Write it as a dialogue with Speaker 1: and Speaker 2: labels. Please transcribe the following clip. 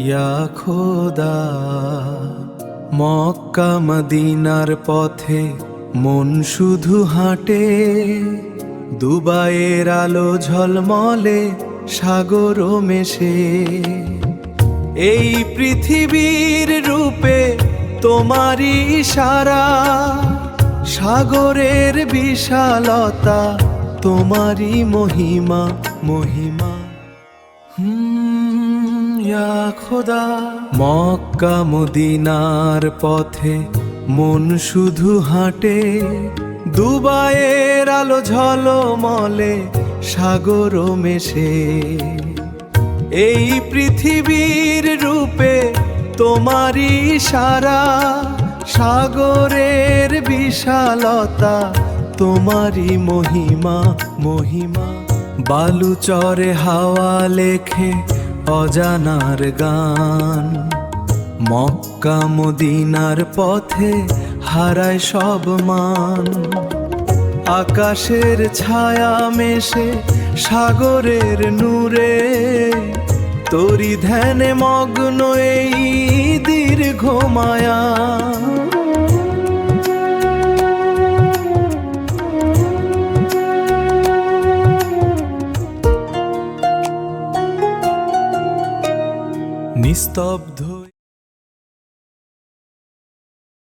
Speaker 1: ইয়া খোদা, মক্কা মদিনার পথে মন শুধু হাঁটে, দুবাইয়ের আলো ঝলমলে সাগর মেশে। এই পৃথিবীর রূপে তোমারই ইশারা, সাগরের বিশালতা তোমারই মহিমা মহিমা। ইয়া খোদা, মক্কা মদিনার পথে মন শুধু হাঁটে, দুবাইয়ের আলো ঝলমলে সাগর মেশে। এই পৃথিবীর রূপে তোমারই ইশারা, সাগরের বিশালতা তোমারই মহিমা মহিমা। বালুচরে হাওয়া লেখে অজানার গান, মক্কা মদিনার পথে হারায় সব মান। আকাশের ছায়া মেশে সাগরের নূরে, তোরি ধ্যানে মগ্ন এই দীর্ঘ মায়া। নিস্তব্ধ